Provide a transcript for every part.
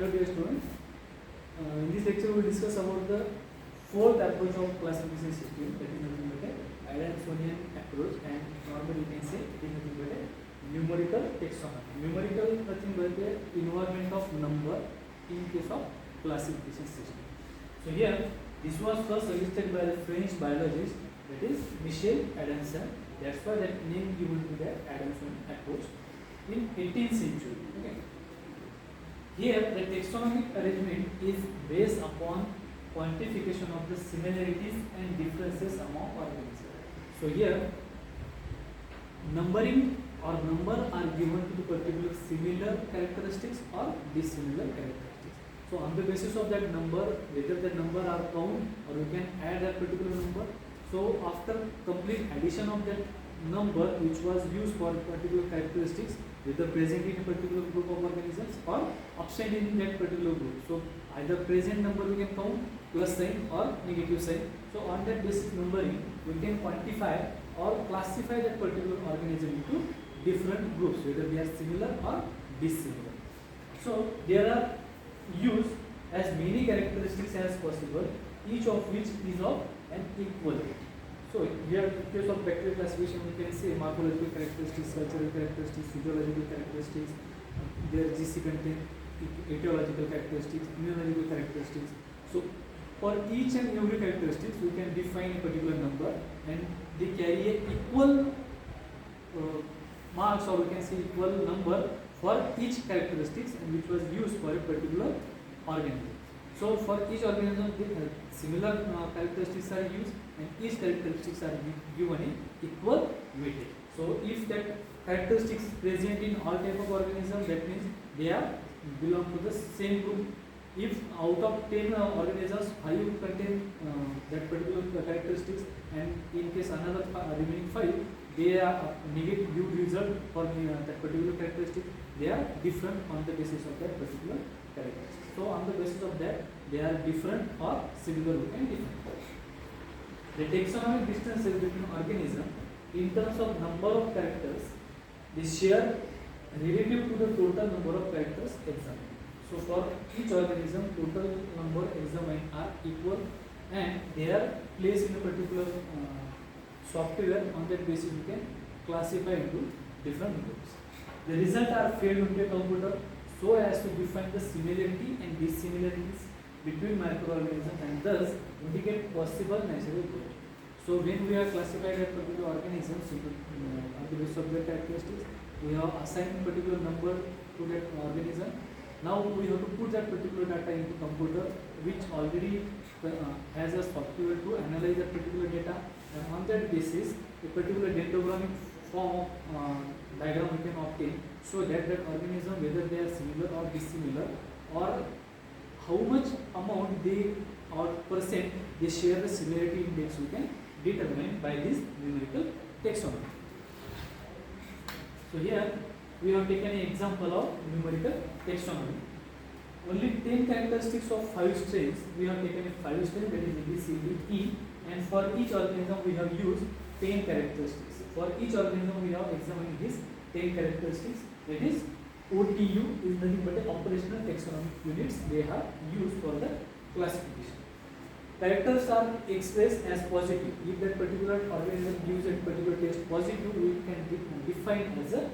Hello dear students. In this lecture we will discuss about the fourth approach of classification system, that is nothing but a Adamsonian approach, and normally you can say it is nothing but a numerical taxonomy. Numerical nothing but the involvement of number in case of classification system. So here this was first suggested by the French biologist, that is Michel Adamson. That's why that name given to the Adamsonian approach in 18th century. Okay. Here the taxonomic arrangement is based upon quantification of the similarities and differences among organisms. So here numbering or number are given to the particular similar characteristics or dissimilar characteristics. So on the basis of that number, whether the number are count or we can add that particular number. So after complete addition of that number which was used for particular characteristics, whether present in a particular group of organisms or absent in that particular group. So either present number we can count, plus sign or negative sign. So on that basis numbering we can quantify or classify that particular organism into different groups, whether they are similar or dissimilar. So there are used as many characteristics as possible, each of which is of an equal weight. So here in case of bacterial classification we can say morphological characteristics, cultural characteristics, physiological characteristics, their GC content, etiological characteristics, immunological characteristics. So for each and every characteristics we can define a particular number and they carry a equal marks, or we can say equal number for each characteristics, and which was used for a particular organism. So for each organism similar characteristics are used and each characteristics are given in equal weightage. So if that characteristics present in all type of organisms, that means they are belong to the same group. If out of 10 organisms 5 contain that particular characteristics, and in case another remaining 5 they are negative good result for that particular characteristic, they are different on the basis of that particular characteristic. So on the basis of that they are different or similar and different. The taxonomic distances between organisms in terms of number of characters, they share relative to the total number of characters examined. So for each organism total number examined are equal and they are placed in a particular software. On that basis we can classify into different groups. The results are fed into a computer so as to define the similarity and dissimilarities between microorganisms and thus indicate possible natural growth. So when we are classified a particular organisms on the basis of their characteristics, we have assigned particular number to that organism. Now we have to put that particular data into computer, which already has a software to analyze that particular data, and on that basis a particular dendrogrammic form of diagram we can obtain, so that that organism, whether they are similar or dissimilar, or how much amount they or percent they share the similarity index, we can determine by this numerical taxonomy. So here we have taken an example of numerical taxonomy. Only 10 characteristics of 5 strains, we have taken a 5 strain, that is A, B, C, D, E, and for each organism we have used 10 characteristics. For each organism we have examined these 10 characteristics, that is OTU is nothing but a operational taxonomic units they have used for the classification. Characters are expressed as positive. If that particular organism gives a particular test positive, we can define as a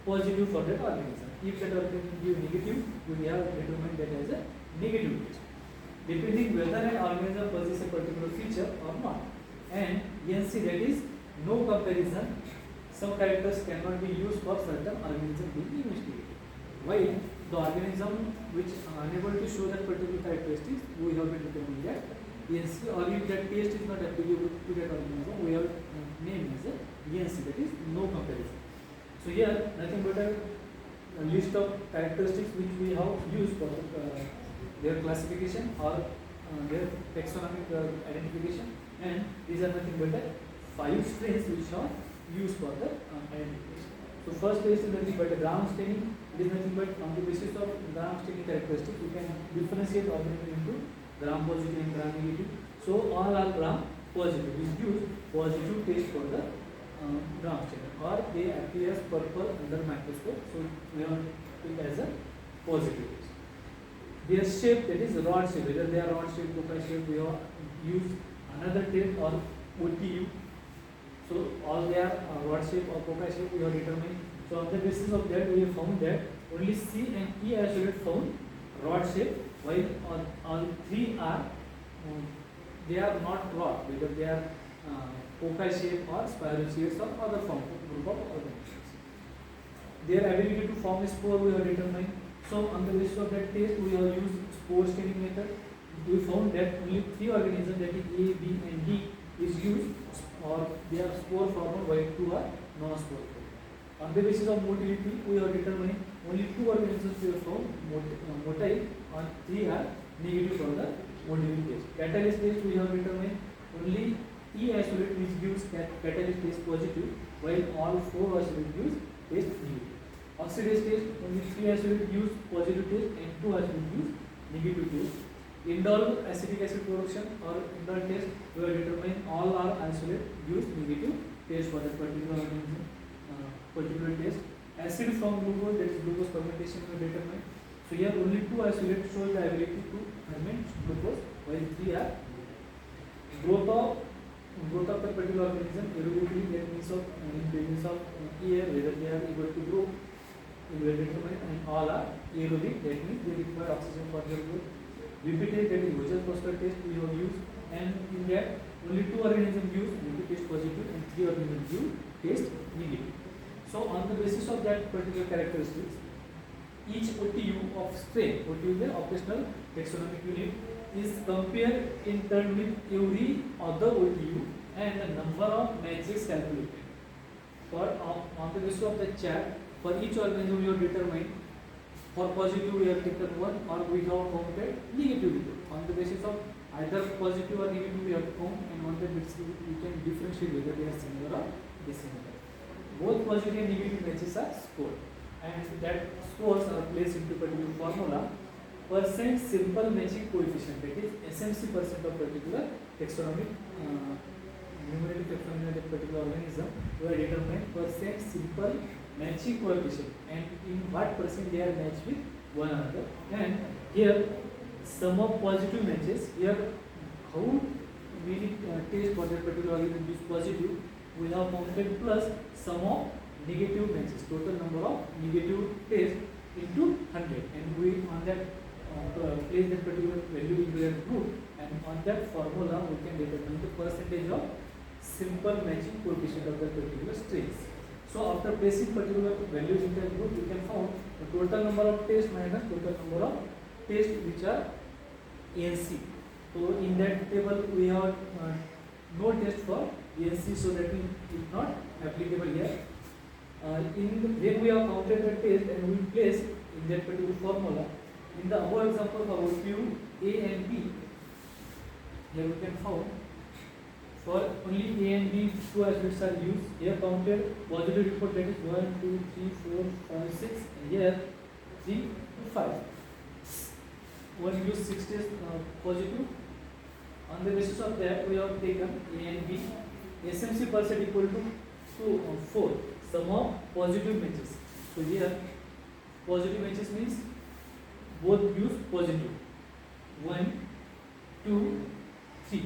positive for that organism. If that organism gives negative, we have determined that as a negative test, depending whether an organism possesses a particular feature or not. And NC, that is no comparison. Some characters cannot be used for certain organism being investigated. While the organism which are unable to show that particular characteristics, we have been determining that NC, or if that test is not applicable to that organism, we have named as a NC, that is no comparison. So here nothing but a list of characteristics which we have used for their classification or their taxonomic identification, and these are nothing but 5 strains which are used for the identification. So first place is nothing but a gram staining. It is nothing but on the basis of gram staining characteristics we can differentiate organism into gram positive and gram negative. So all are gram positive. We use positive test for the gram staining, or they appear as purple under microscope. So we have it as a positive test. their shape, that is rod shape, whether they are rod shape, coca shape, we have used another test or OTU. So all they are rod shape or coca shape we have determined. So on the basis of that we have found that only C and E isolate found rod shape, while all three are they are not rod, because they are coca shape or spirochetes or other form group of organisms. Their ability to form a spore we have determined. So on the basis of that test we have used spore staining method. We found that only three organisms, that is A, B and D, is used, or they are spore former, while two are non-spore former. On the basis of motility we have determined only two organisms we have found motile, and three are negative for the motility test. Catalyst test we have determined only E isolate which gives catalyst test positive, while all four isolate gives test negative. Oxidase test only three isolate gives positive test and two isolate gives negative test. Indole acetic acid production or indole test we have determined all are isolate gives negative test for that particular organism. Particular test. Acid from glucose, that is glucose fermentation we determined. So here only two isolates show the ability to ferment glucose, while three are growth of the particular organism aerobically, that means of in presence of air, whether they are able to grow, we will determine, and all are aerobic, that means they require oxygen for their growth. Repeated, that is Rogers-Foster test we have used, and in that only two organisms use negative test positive and three organisms use test negative. So on the basis of that particular characteristics, each OTU of strain, OTU is the operational taxonomic unit, is compared in turn with every other OTU and the number of matches calculated. For on the basis of the chart, for each organism we have determined, for positive we have taken one, or we have counted negative. On the basis of either positive or negative we have found, and on the basis we can differentiate whether they are similar or dissimilar. Both positive and negative matches are scored, and that scores are placed into particular formula. Percent simple matching coefficient, that is SMC percent of particular taxonomic numerical taxonomy of that particular organism. We are determining percent simple matching coefficient and in what percent they are matched with one another. And here sum of positive matches, here how many tests for that particular organism is positive we have counted plus sum of negative matches, total number of negative tests into 100, and we on that place that particular value into that group, and on that formula we can determine the percentage of simple matching coefficient of that particular strains. So after placing particular values in that group, we can find the total number of tests minus total number of tests which are ANC. So in that table we have no test for ANC, so that is not applicable here. When we have counted the test and we place in that particular formula, in the above example for OTU A and B, here we can find for only A and B two isolates are used. Here counted positive report, that is 1, 2, 3, 4, 5, 6, and here 3 to 5. One used 6 tests positive. On the basis of that, we have taken A and B. SMC percent equal to 4. Sum of positive matches. So here positive matches means both use positive. 1, 2, 3.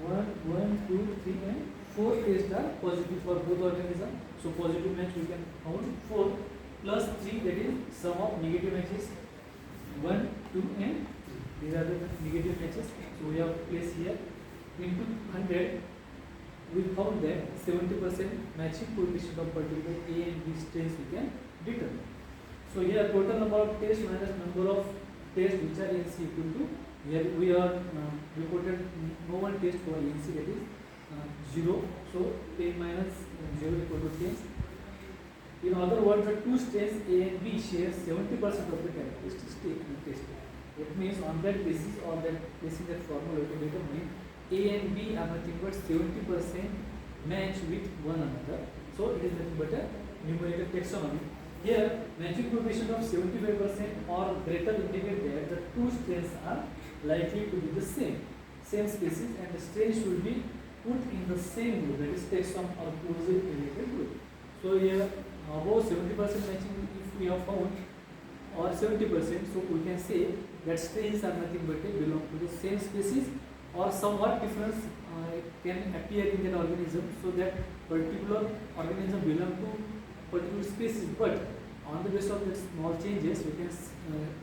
1, 2, 3, and 4 tests are positive for both organisms. So positive match we can count 4 plus 3, that is sum of negative matches 1, 2, and 3. These are the negative matches. So we have placed here into 100. We found that 70% matching coefficient of particular A and B strains we can determine. So here total number of tests minus number of tests which are ANC equal to, here we are reported no one test for ANC, that is 0. So 10 minus 0 equal to 10. In other words, the two strains A and B share 70% of the characteristics tested. It means on that basis or that basis that formula we can determine A and B are nothing but 70% match with one another. So it is nothing but a numerical taxonomy. Here matching coefficient of 75% or greater indicate that the two strains are likely to be the same species, and the strains should be put in the same group, that is taxon or closely related group. So here above 70% matching if we have found, or 70%, so we can say that strains are nothing but belong to the same species or somewhat difference can appear in that organism, so that particular organism belong to particular species, but on the basis of the small changes we can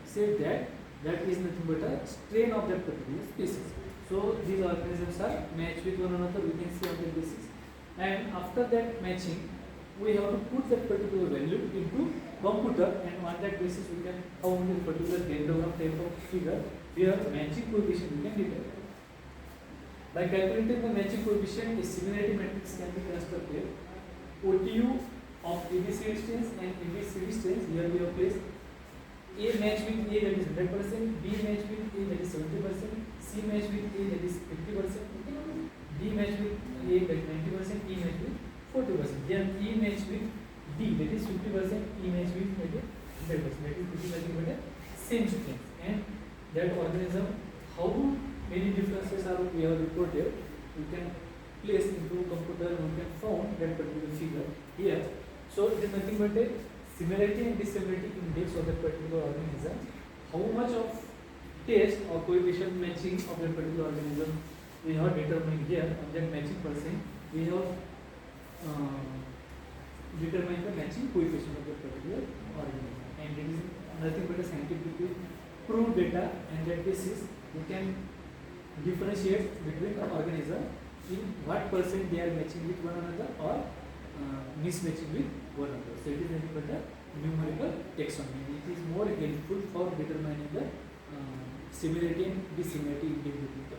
say that that is nothing but a strain of that particular species. So these organisms are matched with one another, we can see on that basis, and after that matching we have to put that particular value into computer, and on that basis we can found a particular dendrogram type of figure where matching coefficient we can determine. By calculating the matching coefficient, a similarity matrix can be constructed. OTU of ABCD strains and ABCD strains, here we have placed A match with A, that is 100%, B match with A, that is 70%, C match with A, that is 50%, D match with A, that is 90%, E match with 40%. Then E match with D, that is 50%, E match with 100%, that is pretty much the same strains. And that organism, how many differences are we have reported, we can place into computer and we can found that particular figure here. So it is nothing but a similarity and dissimilarity index of that particular organism. How much of test or coefficient matching of that particular organism we have determined here on that matching percent. We have determined the matching coefficient of that particular organism, and it is nothing but a scientifically proved data, and that basis we can differentiate between the organism in what percent they are matching with one another or mismatching with one another. So it is nothing but a numerical taxonomy. It is more helpful for determining the similarity and dissimilarity between the